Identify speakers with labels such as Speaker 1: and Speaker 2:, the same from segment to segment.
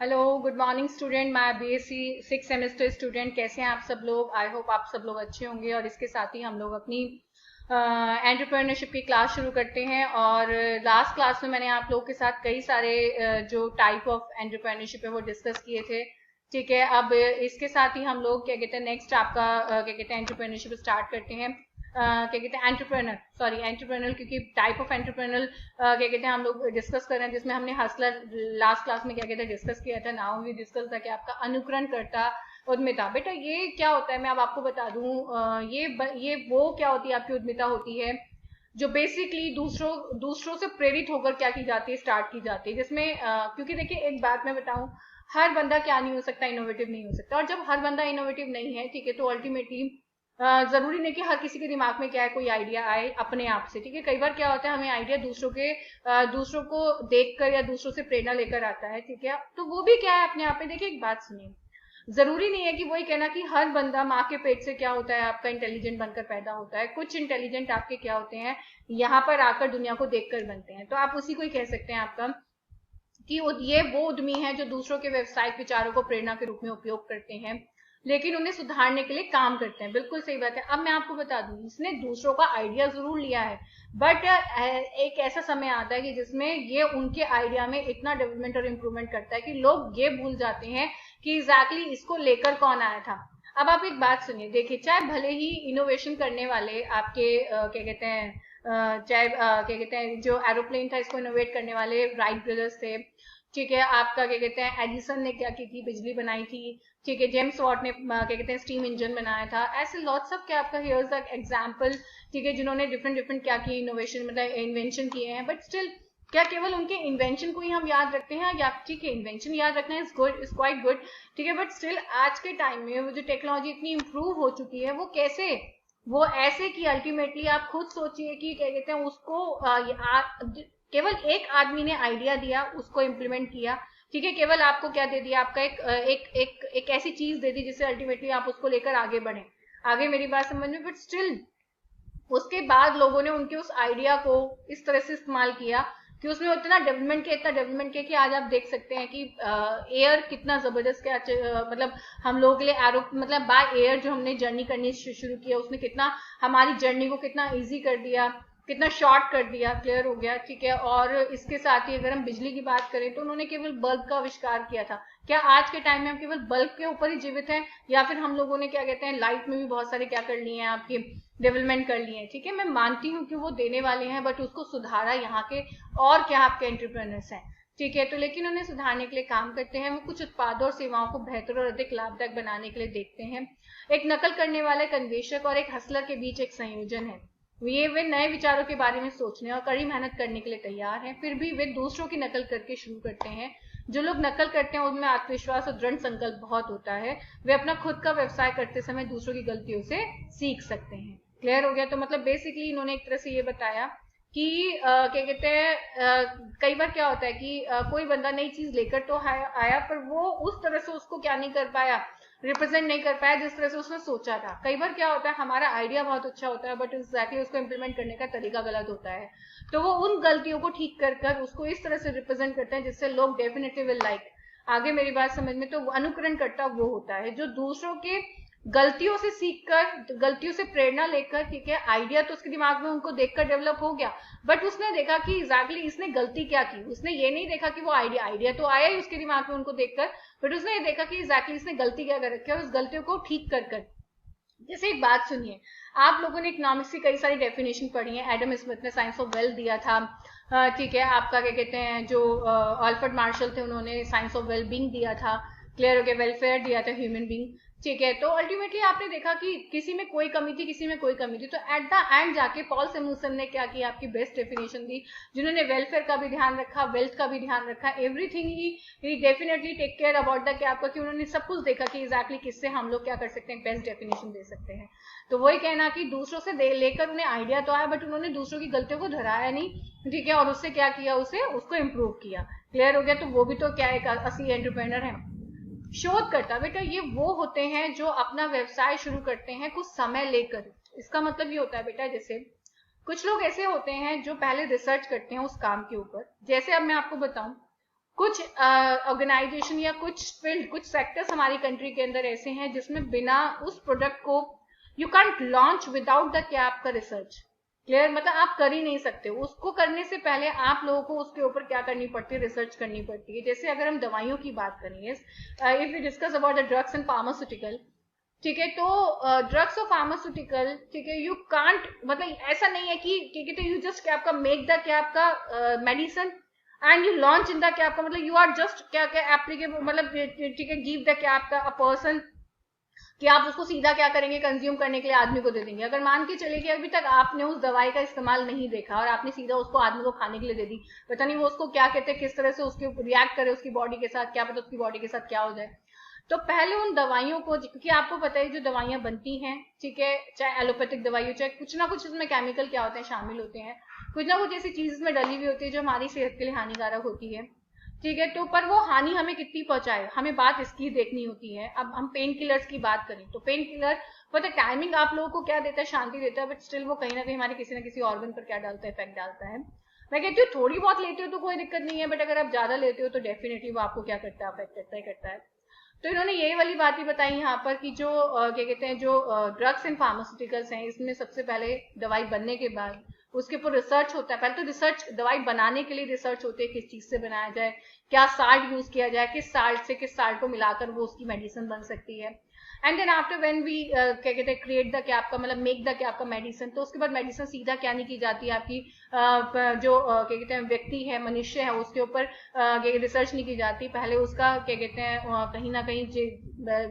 Speaker 1: Hello, good morning student. मैं BSc 6 semester student. कैसे हैं आप सब लोग? आई होप आप सब लोग अच्छे होंगे। और इसके साथ ही हम लोग अपनी एंटरप्रेन्योरशिप की क्लास शुरू करते हैं। और लास्ट क्लास में मैंने आप लोगों के साथ कई सारे जो टाइप ऑफ एंटरप्रेन्योरशिप है वो डिस्कस किए थे। ठीक है, अब इसके साथ ही हम लोग क्या कहते हैं नेक्स्ट आपका क्या कहते हैं एंटरप्रेन्योरशिप स्टार्ट करते हैं। क्या कहते हैं एंटरप्रेनर, क्योंकि टाइप ऑफ एंटरप्रेनर क्या कहते हैं हम लोग डिस्कस कर रहे हैं, जिसमें हमने हसलर लास्ट क्लास में क्या कहते हैं डिस्कस किया था। नाउ वी डिस्कस था कि आपका अनुकरण करता उद्यमिता। बेटा ये क्या होता है मैं अब आपको बता दूं। ये वो क्या होती है, आपकी उद्यमिता होती है जो बेसिकली दूसरों दूसरों से प्रेरित होकर क्या की जाती है, स्टार्ट की जाती है। जिसमें क्योंकि देखिए एक बात मैं बताऊं, हर बंदा क्या नहीं हो सकता, इनोवेटिव नहीं हो सकता। और जब हर बंदा इनोवेटिव नहीं है, ठीक है, तो अल्टीमेटली जरूरी नहीं कि हर किसी के दिमाग में क्या है कोई आइडिया आए अपने आप से। ठीक है, कई बार क्या होता है हमें आइडिया दूसरों को देखकर या दूसरों से प्रेरणा लेकर आता है। ठीक है, तो वो भी क्या है अपने आप में। देखिए एक बात सुनिए, जरूरी नहीं है कि वही कहना कि हर बंदा माँ के पेट से क्या होता है आपका इंटेलिजेंट बनकर पैदा होता है। कुछ इंटेलिजेंट आपके क्या होते हैं, यहाँ पर आकर दुनिया को देखकर बनते हैं। तो आप उसी को ही कह सकते हैं आपका कि ये वो उद्यमी है जो दूसरों के व्यवसायिक विचारों को प्रेरणा के रूप में उपयोग करते हैं, लेकिन उन्हें सुधारने के लिए काम करते हैं। बिल्कुल सही बात है। अब मैं आपको बता दूं, इसने दूसरों का आइडिया जरूर लिया है, बट एक ऐसा समय आता है कि जिसमें ये उनके आइडिया में इतना डेवलपमेंट और इम्प्रूवमेंट करता है कि लोग ये भूल जाते हैं कि एग्जैक्टली इसको लेकर कौन आया था। अब आप एक बात सुनिए, देखिए चाहे भले ही इनोवेशन करने वाले आपके क्या कहते हैं चाहे क्या कहते हैं जो एरोप्लेन था इसको इनोवेट करने वाले राइट ब्रदर्स थे। ठीक है, आपका क्या कहते हैं एडिसन ने क्या की थी, बिजली बनाई थी। ठीक है, जेम्स वॉट ने क्या कहते हैं स्टीम इंजन बनाया था। ऐसे लॉट्स ऑफ क्या आपका हियर्स द एग्जांपल। ठीक है, जिन्होंने डिफरेंट डिफरेंट क्या की इनोवेशन मतलब इन्वेंशन किए हैं। बट स्टिल क्या केवल उनके इन्वेंशन को ही हम याद रखते हैं? या ठीक है, इन्वेंशन याद रखना is good, is quite good. ठीक है, बट स्टिल आज के टाइम में वो जो टेक्नोलॉजी इतनी इंप्रूव हो चुकी है, वो कैसे, वो ऐसे कि अल्टीमेटली आप खुद सोचिए कि क्या कहते हैं उसको केवल एक आदमी ने आइडिया दिया, उसको इम्प्लीमेंट किया। ठीक है, केवल आपको क्या दे दिया, आपका एक ऐसी चीज दे दी जिससे अल्टीमेटली आप उसको लेकर आगे बढ़े। आगे मेरी बात समझ में? बट स्टिल उसके बाद लोगों ने उनके उस आइडिया को इस तरह से इस्तेमाल किया कि उसमें इतना डेवलपमेंट किया कि आज आप देख सकते हैं कि एयर कितना जबरदस्त क्या मतलब हम लोगों के लिए एरो मतलब बाय एयर जो हमने जर्नी करनी शुरू किया, उसने कितना हमारी जर्नी को कितना इजी कर दिया, कितना शॉर्ट कर दिया, क्लियर हो गया। ठीक है, और इसके साथ ही अगर हम बिजली की बात करें तो उन्होंने केवल बल्ब का आविष्कार किया था। क्या आज के टाइम में हम केवल बल्ब के ऊपर ही जीवित हैं, या फिर हम लोगों ने क्या कहते हैं लाइट में भी बहुत सारे क्या कर लिए हैं आपकी डेवलपमेंट कर लिए हैं। ठीक है, मैं मानती हूँ कि वो देने वाले हैं, बट उसको सुधारा यहाँ के और क्या आपके एंटरप्रेन्योर्स हैं। ठीक है, तो लेकिन उन्हें सुधारने के लिए काम करते हैं। वो कुछ उत्पादों और सेवाओं को बेहतर और अधिक लाभदायक बनाने के लिए देखते हैं। एक नकल करने वाला, एक अन्वेषक और एक हसलर के बीच एक संयोजन है। वे नए विचारों के बारे में सोचने और कड़ी मेहनत करने के लिए तैयार हैं, फिर भी वे दूसरों की नकल करके शुरू करते हैं। जो लोग नकल करते हैं उनमें आत्मविश्वास और दृढ़ संकल्प बहुत होता है। वे अपना खुद का व्यवसाय करते समय दूसरों की गलतियों से सीख सकते हैं। क्लियर हो गया? तो मतलब बेसिकली इन्होंने एक तरह से ये बताया कि क्या कहते हैं कई बार क्या होता है कि कोई बंदा नई चीज लेकर तो आया, पर वो उस तरह से उसको क्या नहीं कर पाया, रिप्रेजेंट नहीं कर पाया जिस तरह से उसने सोचा था। कई बार क्या होता है हमारा आइडिया बहुत अच्छा होता है, बट एग्जैक्टली उसको इम्प्लीमेंट करने का तरीका गलत होता है। तो वो उन गलतियों को ठीक कर कर उसको इस तरह से रिप्रेजेंट करते हैं जिससे लोग डेफिनेटली विल लाइक। आगे मेरी बात समझ में? तो अनुकरण करता वो होता है जो दूसरों के गलतियों से सीखकर, गलतियों से प्रेरणा लेकर, ठीक है, आइडिया तो उसके दिमाग में उनको देखकर डेवलप हो गया, बट उसने देखा कि एग्जैक्टली इसने गलती क्या की। उसने ये नहीं देखा कि वो आइडिया तो आया ही उसके दिमाग में उनको देखकर, बट उसने ये देखा कि एग्जैक्टली इसने गलती क्या कर रखी है और उस गलतियों को ठीक कर। जैसे एक बात सुनिए, आप लोगों ने इकोनॉमिक्स की कई सारी डेफिनेशन पढ़ी है। एडम स्मिथ ने साइंस ऑफ वेल्थ दिया था। ठीक है, आपका क्या कहते हैं जो अल्फ्रेड मार्शल थे उन्होंने साइंस ऑफ वेल बींग दिया था। क्लियर हो गया? वेलफेयर दिया था, ह्यूमन बींग। ठीक है, तो अल्टीमेटली आपने देखा कि किसी में कोई कमी थी, किसी में कोई कमी थी, तो एट द एंड जाके पॉल सेम्यूसन ने क्या किया, आपकी बेस्ट डेफिनेशन दी, जिन्होंने वेलफेयर का भी ध्यान रखा, वेल्थ का भी ध्यान रखा, एवरीथिंग ही definitely take care about the क्या आपका, कि उन्होंने सब कुछ देखा कि एग्जैक्टली किससे हम लोग क्या कर सकते हैं, बेस्ट डेफिनेशन दे सकते हैं। तो वही कहना कि दूसरों से लेकर उन्हें आइडिया तो आया, बट उन्होंने दूसरों की गलतियों को धराया नहीं। ठीक है, और उससे क्या किया, उसको इम्प्रूव किया। क्लियर हो गया? तो वो भी तो क्या एक असली एंटरप्रेन्योर है। शोधकर्ता बेटा ये वो होते हैं जो अपना व्यवसाय शुरू करते हैं कुछ समय लेकर। इसका मतलब ये होता है बेटा, जैसे कुछ लोग ऐसे होते हैं जो पहले रिसर्च करते हैं उस काम के ऊपर। जैसे अब मैं आपको बताऊं, कुछ ऑर्गेनाइजेशन या कुछ फील्ड, कुछ सेक्टर्स हमारी कंट्री के अंदर ऐसे हैं जिसमें बिना उस प्रोडक्ट को you can't launch without the क्या आपका रिसर्च। क्लियर, मतलब आप कर ही नहीं सकते। उसको करने से पहले आप लोगों को उसके ऊपर क्या करनी पड़ती है, रिसर्च करनी पड़ती है। जैसे अगर हम दवाइयों की बात करें, if we discuss about the drugs and pharmaceutical, ठीक है, तो ड्रग्स और फार्मास्यूटिकल, ठीक है, यू कांट, मतलब ऐसा नहीं है कि ठीक है तो यू जस्ट क्या आपका मेक द क्या आपका medicine and you launch in the क्या आपका, मतलब यू आर जस्ट क्या क्या एप्लीकेबल, मतलब ठीक है गिव द क्या आपका अ पर्सन, कि आप उसको सीधा क्या करेंगे, कंज्यूम करने के लिए आदमी को दे देंगे। अगर मान के चले कि अभी तक आपने उस दवाई का इस्तेमाल नहीं देखा और आपने सीधा उसको आदमी को खाने के लिए दे दी, पता नहीं वो उसको क्या कहते हैं, किस तरह से उसके रिएक्ट करे उसकी बॉडी के साथ, क्या पता उसकी बॉडी के साथ क्या हो जाए। तो पहले उन दवाइयों को, क्योंकि आपको पता है जो दवाइयां बनती हैं, ठीक है, चाहे एलोपैथिक दवाई हो, चाहे कुछ ना कुछ इसमें केमिकल क्या होते हैं, शामिल होते हैं, कुछ ना कुछ ऐसी चीज इसमें डली हुई होती है जो हमारी सेहत के लिए हानिकारक होती है, ठीक है। तो पर वो हानि हमें कितनी पहुंचाए, हमें बात इसकी देखनी होती है। अब हम पेन किलर्स की बात करें तो पेन किलर पता टाइमिंग आप लोगों को क्या देता है, शांति देता है, बट स्टिल वो कहीं ना कहीं हमारे किसी ना किसी ऑर्गन पर क्या डालता है, इफेक्ट डालता है। मैं कहती हूँ थोड़ी बहुत लेते हो तो कोई दिक्कत नहीं है, बट अगर आप ज्यादा लेते हो तो डेफिनेटली वो आपको क्या करता है, अफेक्ट करता ही करता है। तो इन्होंने यही वाली बात ही बताई यहाँ पर कि जो क्या कहते हैं, जो ड्रग्स एंड फार्मास्यूटिकल्स हैं, इसमें सबसे पहले दवाई बनने के बाद उसके ऊपर रिसर्च होता है। पहले तो रिसर्च, दवाई बनाने के लिए रिसर्च होती है, किस चीज से बनाया जाए, क्या साल्ट यूज किया जाए, किस साल्ट से किस साल्ट को मिलाकर वो उसकी मेडिसिन बन सकती है। And then after when we क्या कहते हैं क्रिएट द क्या आपका, मतलब मेक द क्या आपका मेडिसिन, तो उसके बाद मेडिसिन सीधा क्या नहीं की जाती है आपकी जो क्या कहते हैं व्यक्ति है, मनुष्य है, उसके ऊपर रिसर्च नहीं की जाती। पहले उसका क्या कहते हैं कहीं ना कहीं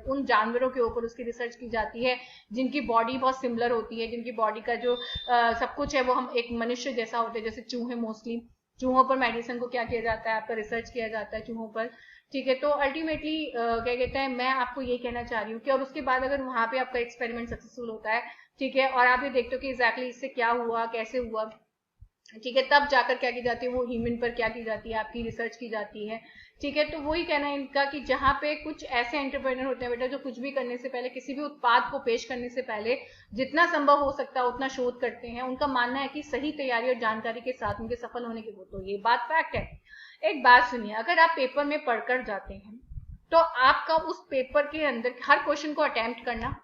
Speaker 1: उन जानवरों के ऊपर उसकी रिसर्च की जाती है जिनकी बॉडी बहुत सिमिलर होती है, जिनकी बॉडी का जो सब कुछ है वो हम एक मनुष्य जैसा होते हैं, जैसे चूहे, मोस्टली चूहों पर मेडिसिन को क्या किया जाता है, आपका रिसर्च किया जाता है चूहों पर, ठीक है। तो अल्टीमेटली क्या कहते हैं, मैं आपको ये कहना चाह रही हूँ कि और उसके बाद अगर वहां पे आपका एक्सपेरिमेंट सक्सेसफुल होता है, ठीक है, और आप ये देखते हो कि एग्जैक्टली इससे क्या हुआ, कैसे हुआ, ठीक है, तब जाकर क्या की जाती है, वो ह्यूमन पर क्या की जाती है, आपकी रिसर्च की जाती है, ठीक है। तो वही कहना है इनका कि जहां पे कुछ ऐसे एंटरप्रेन्योर होते हैं बेटा जो कुछ भी करने से पहले, किसी भी उत्पाद को पेश करने से पहले जितना संभव हो सकता है उतना शोध करते हैं। उनका मानना है कि सही तैयारी और जानकारी के साथ उनके सफल होने के, वो तो ये बात फैक्ट है। एक बात सुनिए, अगर आप पेपर में पढ़कर जाते हैं तो आपका उस पेपर के अंदर हर क्वेश्चन को अटेम्प्ट करना,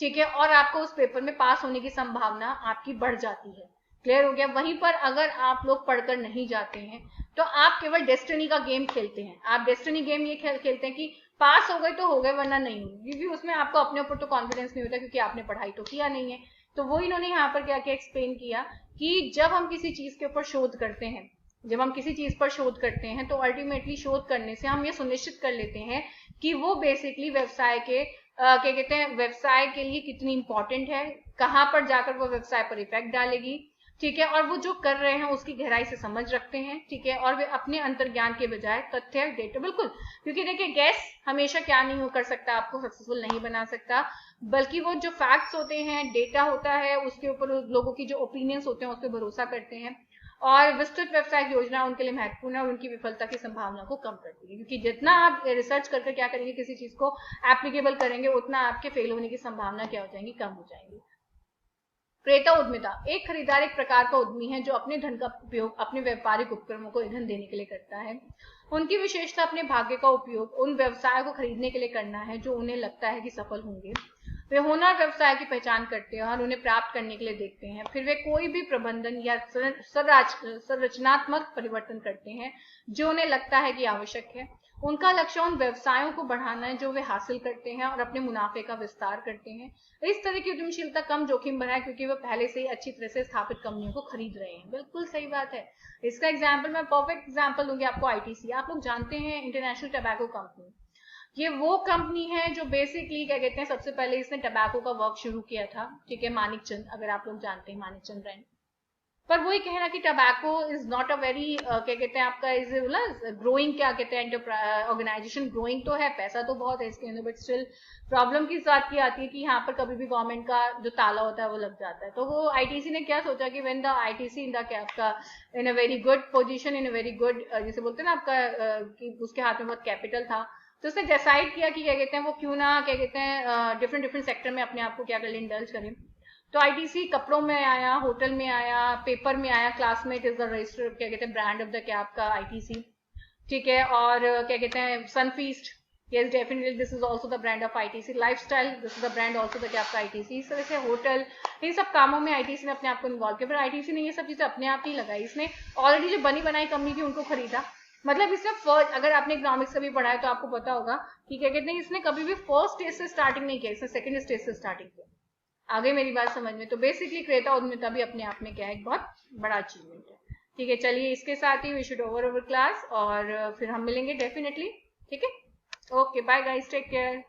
Speaker 1: ठीक है, और आपको उस पेपर में पास होने की संभावना आपकी बढ़ जाती है। क्लियर हो गया। वहीं पर अगर आप लोग पढ़कर नहीं जाते हैं तो आप केवल डेस्टिनी का गेम खेलते हैं। आप डेस्टिनी गेम ये खेलते हैं कि पास हो गए तो हो गए वरना नहीं हुए, क्योंकि उसमें आपको अपने ऊपर तो कॉन्फिडेंस नहीं होता क्योंकि आपने पढ़ाई तो किया नहीं है। तो वो इन्होंने यहाँ पर क्या क्या एक्सप्लेन किया कि जब हम किसी चीज के ऊपर शोध करते हैं, जब हम किसी चीज पर शोध करते हैं तो अल्टीमेटली शोध करने से हम ये सुनिश्चित कर लेते हैं कि वो बेसिकली व्यवसाय के क्या कहते हैं, व्यवसाय के लिए कितनी इंपॉर्टेंट है, कहां पर जाकर वो व्यवसाय पर इफेक्ट डालेगी, ठीक है, और वो जो कर रहे हैं उसकी गहराई से समझ रखते हैं, ठीक है, और वे अपने अंतर्ज्ञान के बजाय तथ्य डेटा, बिल्कुल, क्योंकि देखिए गैस हमेशा क्या नहीं कर सकता, आपको सक्सेसफुल नहीं बना सकता, बल्कि वो जो फैक्ट्स होते हैं, डेटा होता है, उसके ऊपर लोगों की जो ओपिनियंस होते हैं उस पर भरोसा करते हैं, और विस्तृत व्यवसायिक योजना उनके लिए महत्वपूर्ण है और उनकी विफलता की संभावना को कम करती है, क्योंकि जितना आप रिसर्च करके क्या करेंगे, किसी चीज को एप्लीकेबल करेंगे, उतना आपके फेल होने की संभावना क्या हो जाएंगी, कम हो जाएंगी। क्रेता उद्यमिता, एक खरीदार एक प्रकार का उद्यमी है जो अपने धन का उपयोग अपने व्यापारिक उपक्रमों को ईंधन देने के लिए करता है। उनकी विशेषता अपने भाग्य का उपयोग उन व्यवसाय को खरीदने के लिए करना है जो उन्हें लगता है कि सफल होंगे। वे हुनर व्यवसाय की पहचान करते हैं और उन्हें प्राप्त करने के लिए देखते हैं। फिर वे कोई भी प्रबंधन या संरचनात्मक परिवर्तन करते हैं जो उन्हें लगता है कि आवश्यक है। उनका लक्ष्य उन व्यवसायों को बढ़ाना है जो वे हासिल करते हैं और अपने मुनाफे का विस्तार करते हैं। इस तरह की उद्यमशीलता कम जोखिम भरा है क्योंकि वे पहले से ही अच्छी तरह से स्थापित कंपनियों को खरीद रहे हैं। बिल्कुल सही बात है। इसका एग्जाम्पल, मैं परफेक्ट एग्जाम्पल दूंगी आपको, आईटीसी। आप लोग जानते हैं इंटरनेशनल टबैको कंपनी, ये वो कंपनी है जो बेसिकली क्या कहते हैं, सबसे पहले इसने टबैको का वर्क शुरू किया था, ठीक है, मानिकचंद, अगर आप लोग जानते हैं मानिकचंद ब्रांड। पर वही कहना कि tobacco is not a very क्या कहते हैं आपका इज ग्रोइंग, क्या कहते हैं ऑर्गेनाइजेशन, ग्रोइंग तो है, पैसा तो बहुत है इसके अंदर, बट स्टिल प्रॉब्लम किस बात की आती है कि यहाँ पर कभी भी गवर्नमेंट का जो ताला होता है वो लग जाता है। तो वो आईटीसी ने क्या सोचा कि when the ITC in the क्या आपका in a very good position, in a very good, जैसे बोलते हैं ना आपका कि उसके हाथ में बहुत कैपिटल था, तो उसने डिसाइड किया कि क्या कहते हैं वो क्यों ना क्या कहते हैं डिफरेंट डिफरेंट सेक्टर में अपने आप को क्या कर ले, इंडल्ज करें। तो आईटीसी कपड़ों में आया, होटल में आया, पेपर में आया, क्लासमेट इज द रजिस्टर्ड क्या कहते हैं ब्रांड ऑफ द क्या आपका आईटीसी, ठीक है, और क्या कहते हैं, Sunfeast, yes definitely this is also the brand of ITC, lifestyle this is the brand also that आपका ITC, इस तरह से होटल, इन सब कामों में ITC ने अपने आप को इन्वॉल्व किया। पर ITC ने ये सब चीजें अपने आप नहीं लगाई, इसने ऑलरेडी जो बनी बनाई कंपनी थी उनको खरीदा। मतलब इसने फर्स्ट, अगर आपने इकोनॉमिक्स कभी पढ़ा है तो आपको पता होगा कि क्या कहते हैं, इसने कभी भी फर्स्ट स्टेज से स्टार्टिंग नहीं किया, इसने सेकंड स्टेज से स्टार्टिंग किया। आगे मेरी बात समझ में? तो बेसिकली क्रेता उद्यमिता भी अपने आप में क्या है, एक बहुत बड़ा अचीवमेंट है। ठीक है, चलिए इसके साथ ही वी शुड ओवर क्लास, और फिर हम मिलेंगे डेफिनेटली। ठीक है, okay bye guys, take care.